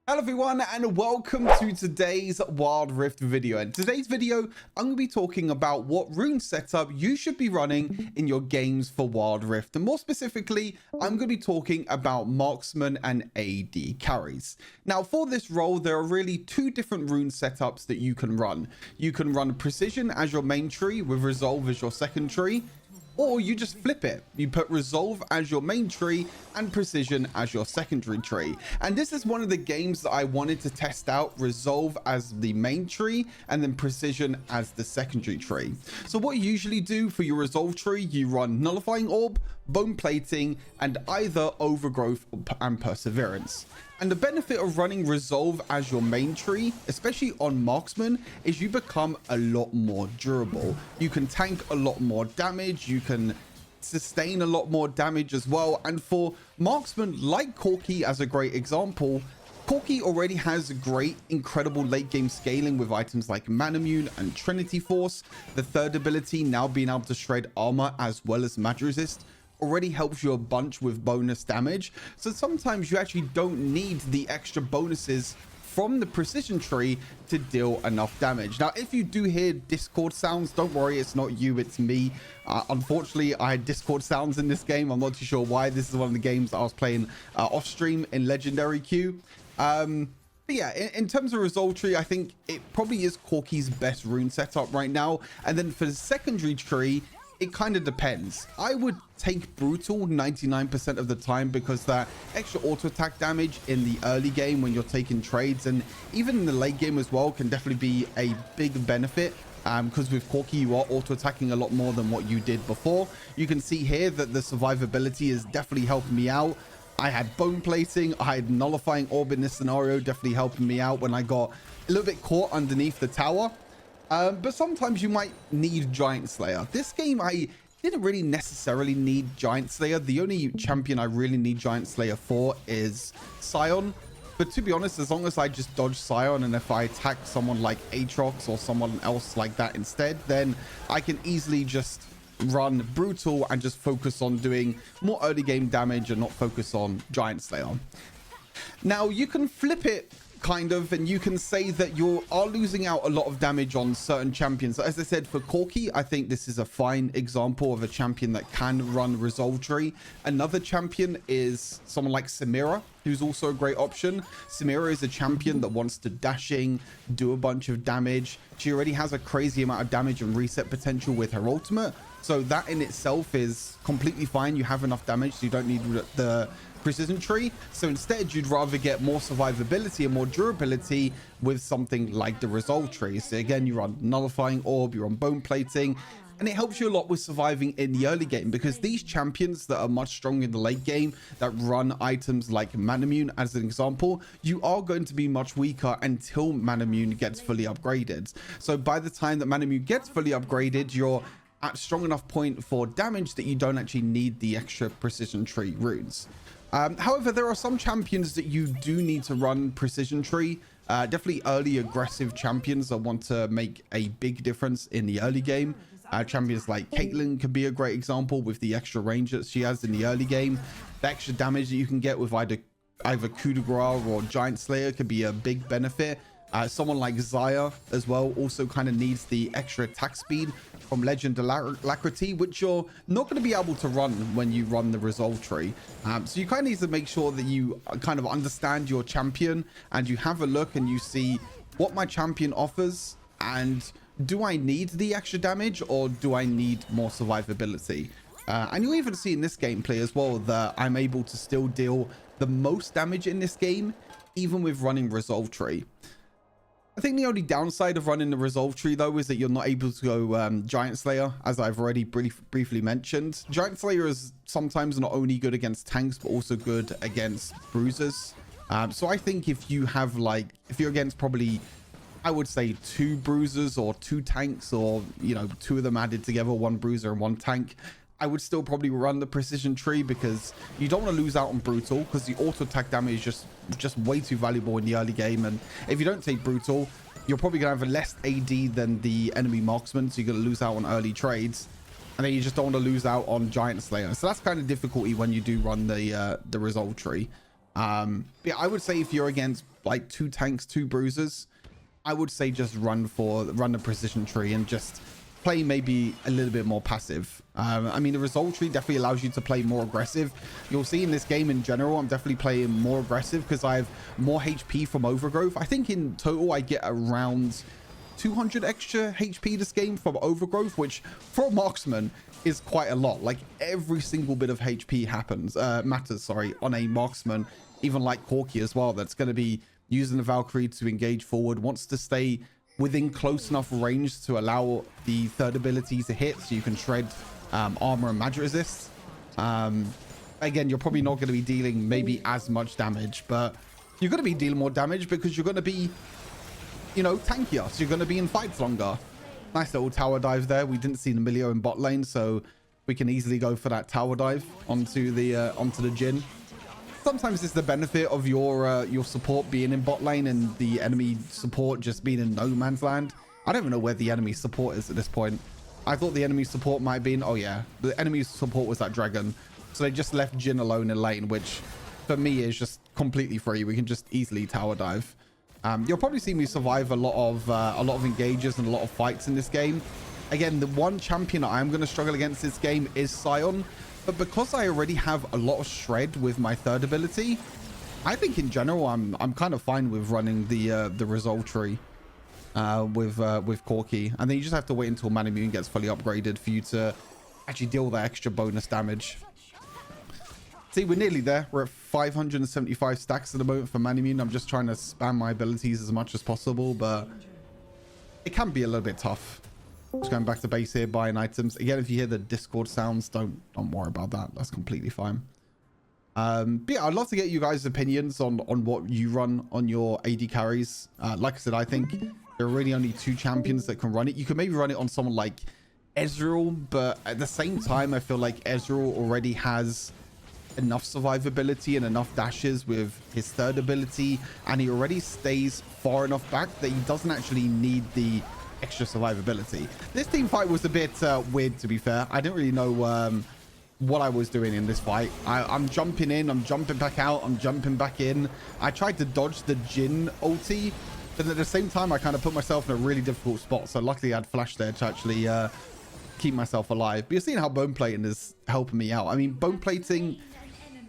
Hello everyone and welcome to today's Wild Rift video. In today's video, I'm going to be talking about what rune setup you should be running in your games for Wild Rift. And more specifically, I'm going to be talking about marksmen and AD carries. Now for this role, there are really two different rune setups that you can run. You can run precision as your main tree with resolve as your second tree. Or you just flip it. You put resolve as your main tree and precision as your secondary tree. And this is one of the games that I wanted to test out, resolve as the main tree and then precision as the secondary tree. So what you usually do for your resolve tree, you run nullifying orb, bone plating, and either overgrowth and perseverance. And the benefit of running resolve as your main tree, especially on marksman, is you become a lot more durable. You can tank a lot more damage, you can sustain a lot more damage as well. And for marksmen like Corki as a great example, Corki already has great, incredible late game scaling with items like Manamune and Trinity Force. The third ability, now being able to shred armor as well as mag resist, already helps you a bunch with bonus damage. So sometimes you actually don't need the extra bonuses from the precision tree to deal enough damage. Now, if you do hear Discord sounds, don't worry, it's not you, it's me. Unfortunately, I had Discord sounds in this game. I'm not too sure why. This is one of the games that I was playing off stream in Legendary Queue. But yeah, in terms of resolve tree, I think it probably is Corki's best rune setup right now. And then for the secondary tree, it kind of depends. I would take brutal 99% of the time because that extra auto attack damage in the early game when you're taking trades and even in the late game as well can definitely be a big benefit. Because with Corki, you are auto attacking a lot more than what you did before. You can see here that the survivability is definitely helping me out. I had bone plating, I had nullifying orb in this scenario, definitely helping me out when I got a little bit caught underneath the tower. But sometimes you might need Giant Slayer. This game, I didn't really necessarily need Giant Slayer. The only champion I really need Giant Slayer for is Sion. But to be honest, as long as I just dodge Sion and if I attack someone like Aatrox or someone else like that instead, then I can easily just run brutal and just focus on doing more early game damage and not focus on Giant Slayer. Now, you can flip it kind of, and you can say that you are losing out a lot of damage on certain champions. As I said, for Corki, I think this is a fine example of a champion that can run resolve tree. Another champion is someone like Samira, who's also a great option. Samira is a champion that wants to dashing, do a bunch of damage. She already has a crazy amount of damage and reset potential with her ultimate, so that in itself is completely fine. You have enough damage, so you don't need the precision tree. So instead, you'd rather get more survivability and more durability with something like the resolve tree. So again, you run nullifying orb, you're on bone plating, and it helps you a lot with surviving in the early game because these champions that are much stronger in the late game that run items like Manamune as an example, you are going to be much weaker until Manamune gets fully upgraded. So by the time that Manamune gets fully upgraded, you're at a strong enough point for damage that you don't actually need the extra precision tree runes. However, there are some champions that you do need to run precision tree. Definitely early aggressive champions that want to make a big difference in the early game. Champions like Caitlyn could be a great example with the extra range that she has in the early game. The extra damage that you can get with either coup de grace or Giant Slayer could be a big benefit. Someone like Xayah as well also kind of needs the extra attack speed from Legend Alacrity, which you're not going to be able to run when you run the resolve tree. So you kind of need to make sure that you kind of understand your champion and you have a look and you see what my champion offers and do I need the extra damage or do I need more survivability? And you'll even see in this gameplay as well that I'm able to still deal the most damage in this game even with running resolve tree. I think the only downside of running the resolve tree though is that you're not able to go Giant Slayer, as I've already briefly mentioned. Giant Slayer is sometimes not only good against tanks but also good against bruisers. So I think if you have if you're against probably, I would say 2 bruisers or 2 tanks, or you know, 2 of them added together, 1 bruiser and 1 tank, I would still probably run the precision tree because you don't want to lose out on brutal because the auto attack damage is just way too valuable in the early game. And if you don't take brutal, you're probably gonna have less AD than the enemy marksman, so you're gonna lose out on early trades, and then you just don't want to lose out on Giant Slayer. So that's kind of difficulty when you do run the resolve tree. Yeah, I would say if you're against like 2 tanks, 2 bruisers, I would say just run the precision tree and just play maybe a little bit more passive. I mean, the result tree definitely allows you to play more aggressive. You'll see in this game in general, I'm definitely playing more aggressive because I have more HP from overgrowth. I think in total I get around 200 extra HP this game from overgrowth, which for a marksman is quite a lot. Like every single bit of HP matters on a marksman, even like Corki as well, that's going to be using the Valkyrie to engage forward, wants to stay within close enough range to allow the third ability to hit so you can shred armor and magic resist. Again, you're probably not going to be dealing maybe as much damage, but you're going to be dealing more damage because you're going to be, you know, tankier, so you're going to be in fights longer. Nice little tower dive there. We didn't see the Emilio in bot lane, so we can easily go for that tower dive onto the Jhin. Sometimes it's the benefit of your support being in bot lane and the enemy support just being in no man's land. I don't even know where the enemy support is at this point. I thought the enemy support might be in, oh yeah, the enemy support was that dragon, so they just left Jhin alone in lane, which for me is just completely free. We can just easily tower dive. You'll probably see me survive a lot of engages and a lot of fights in this game. Again, the one champion I'm going to struggle against this game is Sion, but because I already have a lot of shred with my third ability, I think in general I'm kind of fine with running the resolve tree with Corki, and then you just have to wait until Man Immune gets fully upgraded for you to actually deal with that extra bonus damage. See, we're nearly there. We're at 575 stacks at the moment for Man Immune. I'm just trying to spam my abilities as much as possible, but it can be a little bit tough. Just going back to base here, buying items. Again, if you hear the Discord sounds, don't worry about that. That's completely fine. But yeah, I'd love to get you guys' opinions on what you run on your AD carries. Like I said, I think there are really only 2 champions that can run it. You can maybe run it on someone like Ezreal, but at the same time, I feel like Ezreal already has enough survivability and enough dashes with his third ability, and he already stays far enough back that he doesn't actually need the extra survivability. This team fight was a bit weird, to be fair. I didn't really know what I was doing in this fight. I'm jumping in, I'm jumping back out, I'm jumping back in. I tried to dodge the Jhin ulti, but at the same time I kind of put myself in a really difficult spot, so luckily I had flash there to actually keep myself alive. But you're seeing how bone plating is helping me out. I mean, bone plating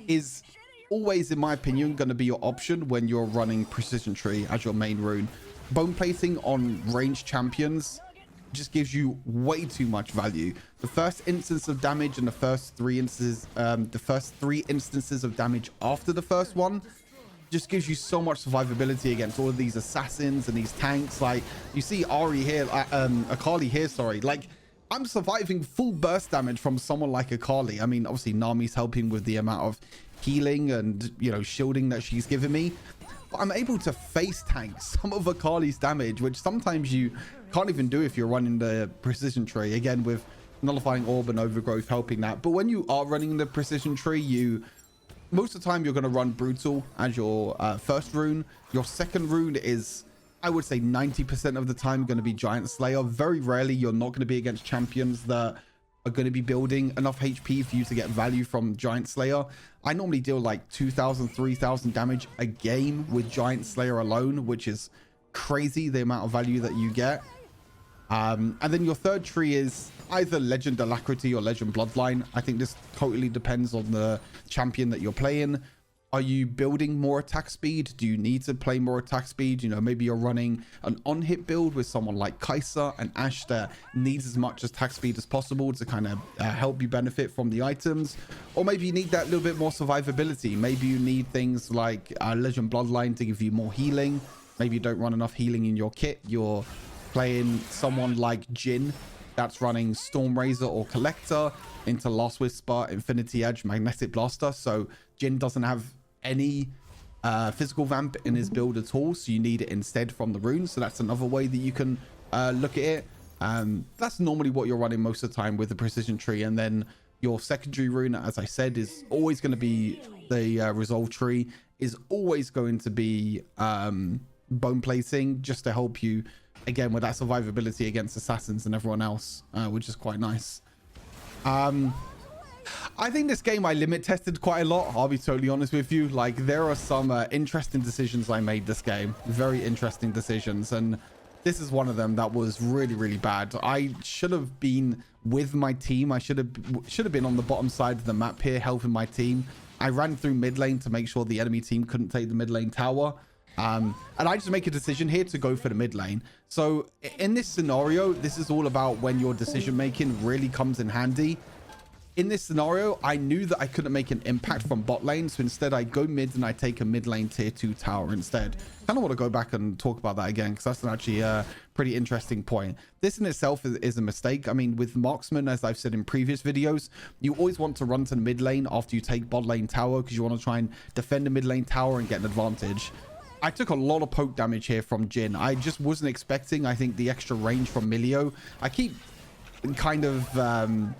is always, in my opinion, going to be your option when you're running precision tree as your main rune. Bone plating on ranged champions just gives you way too much value. The first instance of damage and the first 3 instances, of damage after the first one just gives you so much survivability against all of these assassins and these tanks. Like you see Ari here, Akali here, sorry. Like I'm surviving full burst damage from someone like Akali. I mean, obviously Nami's helping with the amount of healing and, you know, shielding that she's given me. But I'm able to face tank some of Akali's damage, which sometimes you can't even do if you're running the precision tree. Again, with nullifying orb and overgrowth helping that. But when you are running the precision tree, most of the time you're going to run brutal as your first rune. Your second rune is, I would say 90% of the time, going to be Giant Slayer. Very rarely you're not going to be against champions that are going to be building enough HP for you to get value from Giant Slayer. I normally deal like 2,000, 3,000 damage a game with Giant Slayer alone, which is crazy, the amount of value that you get. And then your third tree is either Legend Alacrity or Legend Bloodline. I think this totally depends on the champion that you're playing. Are you building more attack speed? Do you need to play more attack speed? You know, maybe you're running an on-hit build with someone like Kai'Sa and Ashe that needs as much attack speed as possible to kind of help you benefit from the items. Or maybe you need that little bit more survivability. Maybe you need things like Legend Bloodline to give you more healing. Maybe you don't run enough healing in your kit. You're playing someone like Jhin that's running Stormrazor or Collector into Last Whisper, Infinity Edge, Magnetic Blaster. So Jhin doesn't have any physical vamp in his build at all, so you need it instead from the runes. So that's another way that you can look at it. That's normally what you're running most of the time with the precision tree. And then your secondary rune, as I said, is always going to be the resolve tree, is always going to be bone plating, just to help you again with that survivability against assassins and everyone else, which is quite nice. I think this game I limit tested quite a lot. I'll be totally honest with you. Like, there are some interesting decisions I made this game. Very interesting decisions. And this is one of them that was really, really bad. I should have been with my team. I should have been on the bottom side of the map here, helping my team. I ran through mid lane to make sure the enemy team couldn't take the mid lane tower. And I just make a decision here to go for the mid lane. So in this scenario, this is all about when your decision making really comes in handy. In this scenario, I knew that I couldn't make an impact from bot lane. So instead, I go mid and I take a mid lane tier 2 tower instead. I kind of want to go back and talk about that again, because that's actually a pretty interesting point. This in itself is a mistake. I mean, with marksmen, as I've said in previous videos, you always want to run to the mid lane after you take bot lane tower, because you want to try and defend the mid lane tower and get an advantage. I took a lot of poke damage here from Jhin. I just wasn't expecting, I think, the extra range from Milio. I keep kind of...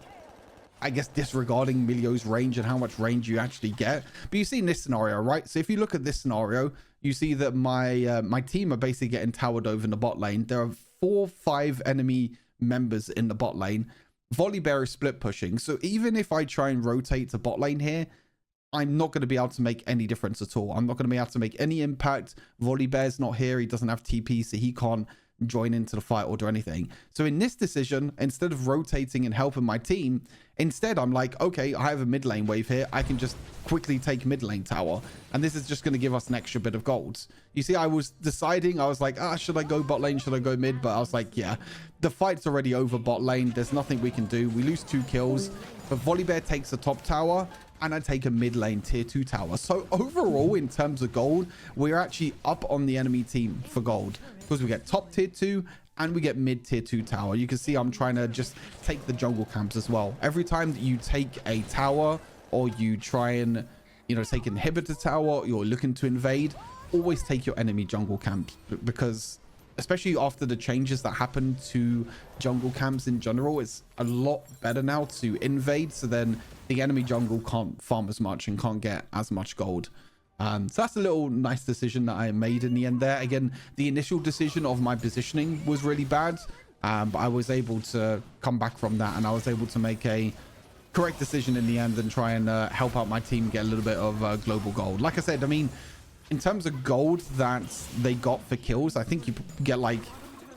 I guess disregarding Milio's range and how much range you actually get. But you see in this scenario, right? So if you look at this scenario, you see that my team are basically getting towered over in the bot lane. There are 4-5 enemy members in the bot lane. Volibear is split pushing. So even if I try and rotate to bot lane here, I'm not going to be able to make any difference at all. I'm not going to be able to make any impact. Volibear's not here. He doesn't have TP, so he can't join into the fight or do anything. So in this decision, instead of rotating and helping my team, instead I'm like, okay, I have a mid lane wave here. I can just quickly take mid lane tower, and this is just going to give us an extra bit of gold. You see, I was deciding, I was like, should I go bot lane, should I go mid? But I was like, yeah, the fight's already over bot lane. There's nothing we can do. We lose 2 kills, but Volibear takes the top tower and I take a mid lane tier 2 tower. So overall, in terms of gold, we're actually up on the enemy team for gold, because we get top tier 2 and we get mid tier 2 tower. You can see I'm trying to just take the jungle camps as well. Every time that you take a tower, or you try and, you know, take an inhibitor tower, you're looking to invade, always take your enemy jungle camp, because especially after the changes that happened to jungle camps in general, it's a lot better now to invade, so then the enemy jungle can't farm as much and can't get as much gold. So that's a little nice decision that I made in the end there. Again, the initial decision of my positioning was really bad, but I was able to come back from that, and I was able to make a correct decision in the end and try and help out my team get a little bit of global gold. Like I said, I mean, in terms of gold that they got for kills, I think you get like,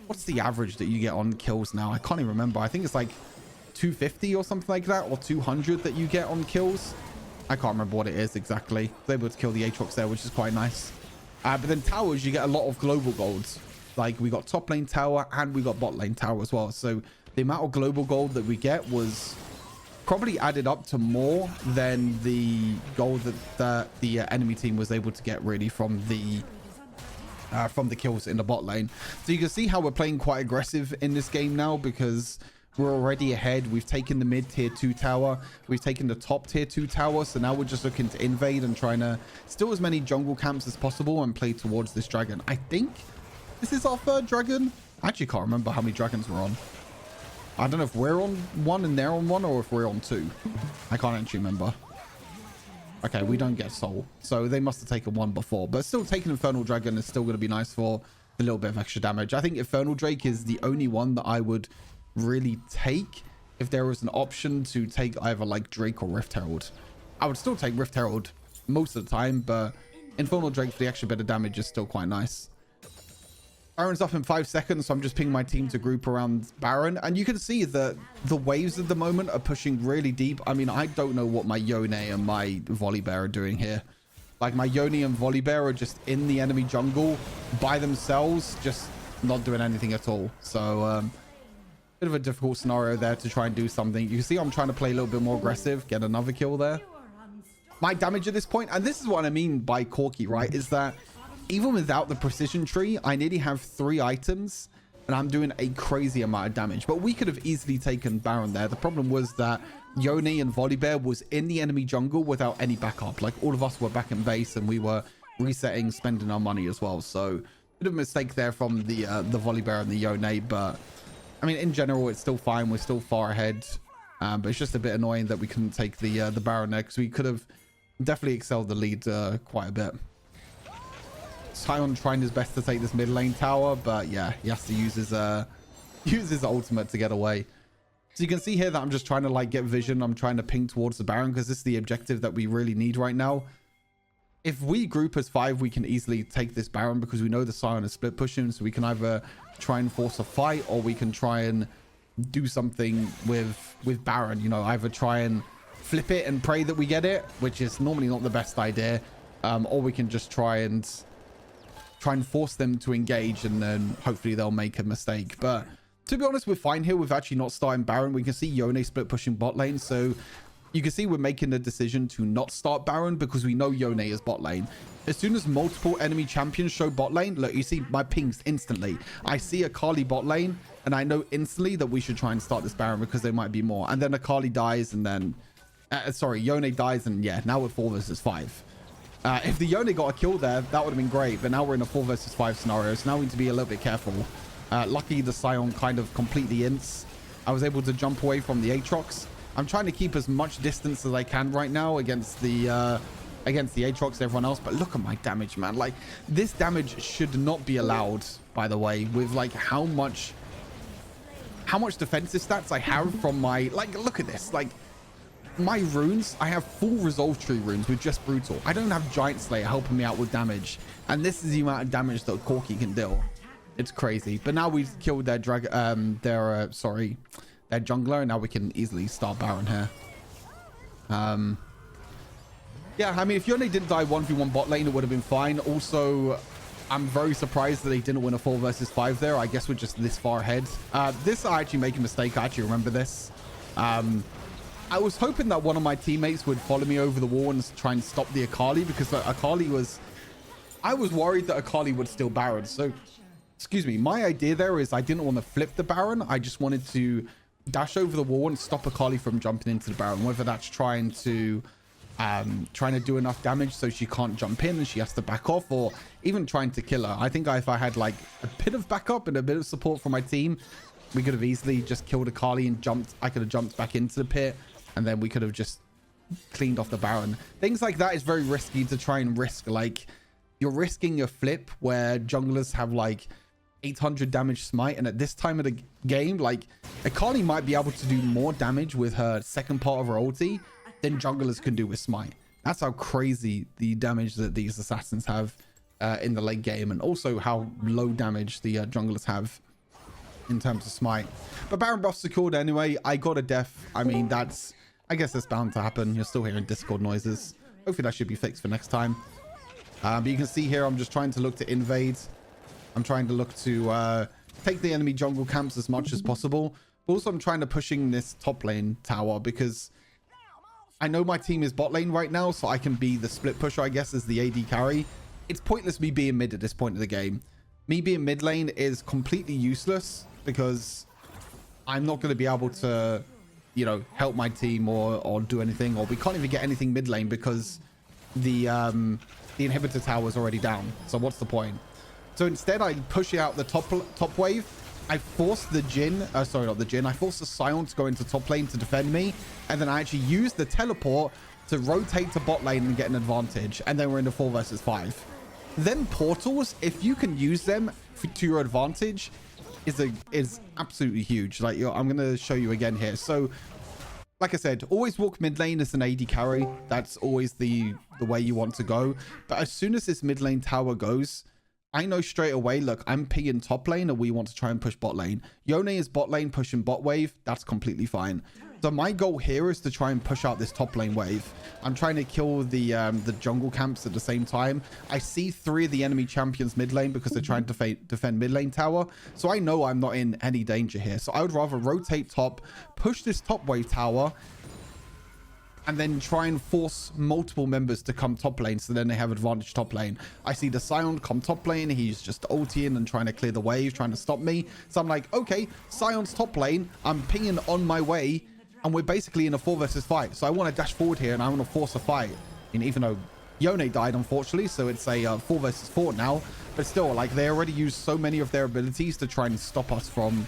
what's the average that you get on kills now? I can't even remember. I think it's like 250 or something like that, or 200 that you get on kills. I can't remember what it is exactly. I was able to kill the Aatrox there, which is quite nice. But then towers, you get a lot of global golds. Like, we got top lane tower and we got bot lane tower as well. So the amount of global gold that we get was probably added up to more than the gold that the enemy team was able to get really from the kills in the bot lane. So you can see how we're playing quite aggressive in this game now, because we're already ahead. We've taken the mid tier 2 tower, we've taken the top tier 2 tower, so now we're just looking to invade and trying to steal as many jungle camps as possible and play towards this dragon. I think this is our 3rd dragon. I actually can't remember how many dragons we're on. I don't know if we're on 1 and they're on 1, or if we're on 2. I can't actually remember. Okay, we don't get soul, so they must have taken 1 before, but still, taking Infernal Dragon is still going to be nice for a little bit of extra damage. I think Infernal Drake is the only one that I would really take if there was an option to take either like Drake or Rift Herald. I would still take Rift Herald most of the time, but Infernal Drake for the extra bit of damage is still quite nice. Baron's up in 5 seconds, so I'm just pinging my team to group around Baron, and you can see that the waves at the moment are pushing really deep. I mean, I don't know what my Yone and my Volibear are doing here. Like, my Yone and Volibear are just in the enemy jungle by themselves, just not doing anything at all. So bit of a difficult scenario there to try and do something. You can see I'm trying to play a little bit more aggressive, get another kill there. My damage at this point, and this is what I mean by Corki, right, is that even without the precision tree, I nearly have 3 items and I'm doing a crazy amount of damage. But we could have easily taken Baron there. The problem was that Yone and Volibear was in the enemy jungle without any backup. Like, all of us were back in base and we were resetting, spending our money as well. So bit of a mistake there from the Volibear and the Yone, but I mean, in general, it's still fine. We're still far ahead, but it's just a bit annoying that we couldn't take the Baron there, because we could have definitely excelled the lead quite a bit. Sion trying his best to take this mid lane tower, but yeah, he has to use his ultimate to get away. So you can see here that I'm just trying to like get vision. I'm trying to ping towards the Baron because this is the objective that we really need right now. If we group as 5, we can easily take this Baron because we know the Scion is split pushing. So we can either try and force a fight, or we can try and do something with Baron. You know, either try and flip it and pray that we get it, which is normally not the best idea. Or we can just try and force them to engage, and then hopefully they'll make a mistake. But to be honest, we're fine here. We've actually not started Baron. We can see Yone split pushing bot lane. So you can see we're making the decision to not start Baron because we know Yone is bot lane. As soon as multiple enemy champions show bot lane, look, you see my pings instantly. I see Akali bot lane, and I know instantly that we should try and start this Baron because there might be more. And then Akali dies, and then... Yone dies, and yeah, now we're 4 versus 5. If the Yone got a kill there, that would have been great. But now we're in a 4 versus 5 scenario, so now we need to be a little bit careful. Lucky the Scion kind of completely ints. I was able to jump away from the Aatrox. I'm trying to keep as much distance as I can right now against the Aatrox and everyone else. But look at my damage, man. Like, this damage should not be allowed, by the way, with like how much defensive stats I have from my... Like, look at this. Like, my runes, I have full resolve tree runes with just brutal. I don't have giant slayer helping me out with damage, and this is the amount of damage that Corki can deal. It's crazy. But now we've killed their their jungler, and now we can easily start Baron here. Yeah, I mean, if Yone didn't die 1v1 bot lane, it would have been fine. Also, I'm very surprised that they didn't win a 4 versus 5 there. I guess we're just this far ahead. This, I actually make a mistake. I actually remember this. I was hoping that one of my teammates would follow me over the wall and try and stop the Akali, because Akali was... I was worried that Akali would steal Baron. So, excuse me, my idea there is I didn't want to flip the Baron. I just wanted to dash over the wall and stop Akali from jumping into the Baron. Whether that's trying to do enough damage so she can't jump in and she has to back off, or even trying to kill her. I think if I had like a bit of backup and a bit of support from my team, we could have easily just killed Akali and jumped. I could have jumped back into the pit, and then we could have just cleaned off the Baron. Things like that is very risky to try and risk. Like, you're risking a flip where junglers have like 800 damage smite, and at this time of the game, like, Akali might be able to do more damage with her second part of her ulti than junglers can do with smite. That's how crazy the damage that these assassins have in the late game, and also how low damage the junglers have in terms of smite. But Baron buff secured anyway. I got a death. I mean, I guess that's bound to happen. You're still hearing Discord noises. Hopefully that should be fixed for next time. But you can see here, I'm just trying to look to invade. I'm trying to look to take the enemy jungle camps as much as possible. But also I'm trying to pushing this top lane tower, because I know my team is bot lane right now, so I can be the split pusher, I guess, as the AD carry. It's pointless me being mid at this point of the game. Me being mid lane is completely useless, because I'm not going to be able to, you know, help my team or do anything, or we can't even get anything mid lane because the inhibitor tower is already down. So what's the point? So instead, I push out the top wave. I force the Jhin, sorry, not the Jhin. I force the Scion to go into top lane to defend me, and then I actually use the teleport to rotate to bot lane and get an advantage. And then we're in the 4 versus 5. Then portals, if you can use them to your advantage, is absolutely huge. Like, I'm gonna show you again here. So, like I said, always walk mid lane as an AD carry. That's always the way you want to go. But as soon as this mid lane tower goes, I know straight away, look, I'm pinging top lane and we want to try and push bot lane. Yone is bot lane pushing bot wave. That's completely fine. So my goal here is to try and push out this top lane wave. I'm trying to kill the jungle camps at the same time. I see 3 of the enemy champions mid lane because they're trying to defend mid lane tower. So I know I'm not in any danger here. So I would rather rotate top, push this top wave tower, and then try and force multiple members to come top lane, so then they have advantage top lane. I see the Scion come top lane. He's just ulting and trying to clear the wave, trying to stop me. So I'm like, okay, Scion's top lane. I'm pinging on my way, and we're basically in a 4 versus 5. So I want to dash forward here, and I want to force a fight. And even though Yone died, unfortunately, so it's a 4 versus 4 now. But still, like, they already used so many of their abilities to try and stop us from,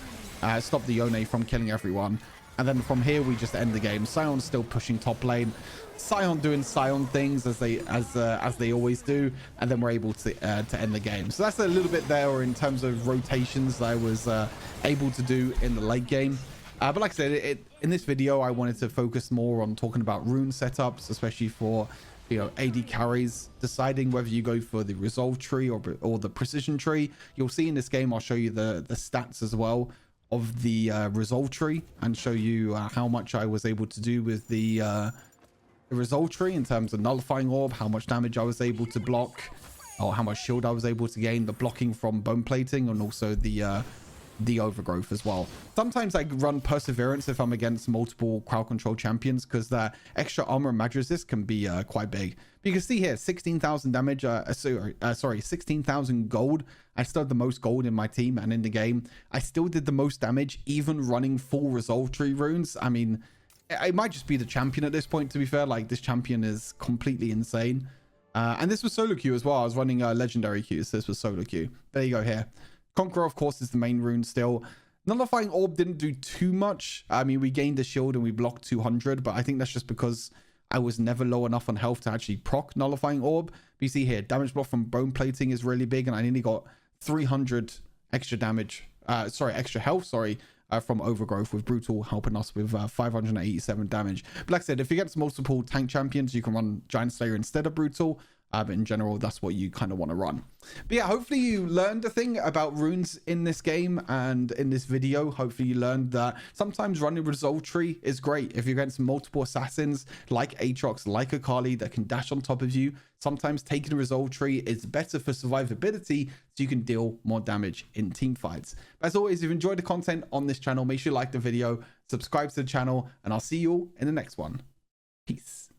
stop the Yone from killing everyone. And then from here, we just end the game. Scion's still pushing top lane. Scion doing Scion things as they always do. And then we're able to end the game. So that's a little bit there in terms of rotations that I was able to do in the late game. But like I said, in this video, I wanted to focus more on talking about rune setups, especially for, you know, AD carries, deciding whether you go for the resolve tree or the precision tree. You'll see in this game, I'll show you the stats as well of the resolve tree and show you how much I was able to do with the resolve tree in terms of nullifying orb, how much damage I was able to block, or how much shield I was able to gain, the blocking from bone plating, and also the overgrowth as well. Sometimes I run perseverance if I'm against multiple crowd control champions, because the extra armor and mag resist can be quite big. But you can see here 16,000 damage, sorry, 16,000 gold. I still had the most gold in my team and in the game. I still did the most damage even running full resolve tree runes. I mean, it might just be the champion at this point, to be fair. Like, this champion is completely insane. And this was solo queue as well. I was running legendary queues, so this was solo queue. There you go here. Conqueror, of course, is the main rune still. Nullifying orb didn't do too much. I mean, we gained a shield and we blocked 200, but I think that's just because I was never low enough on health to actually proc nullifying orb. But you see here, damage block from bone plating is really big, and I nearly got 300 extra damage, extra health, from overgrowth, with brutal helping us with 587 damage. But like I said, if you get multiple tank champions, you can run giant slayer instead of brutal. But in general, that's what you kind of want to run. But yeah, hopefully you learned a thing about runes in this game and in this video. Hopefully you learned that sometimes running resolve tree is great. If you're against multiple assassins like Aatrox, like Akali, that can dash on top of you, sometimes taking a resolve tree is better for survivability, so you can deal more damage in team fights. But as always, if you enjoyed the content on this channel, make sure you like the video, subscribe to the channel, and I'll see you all in the next one. Peace.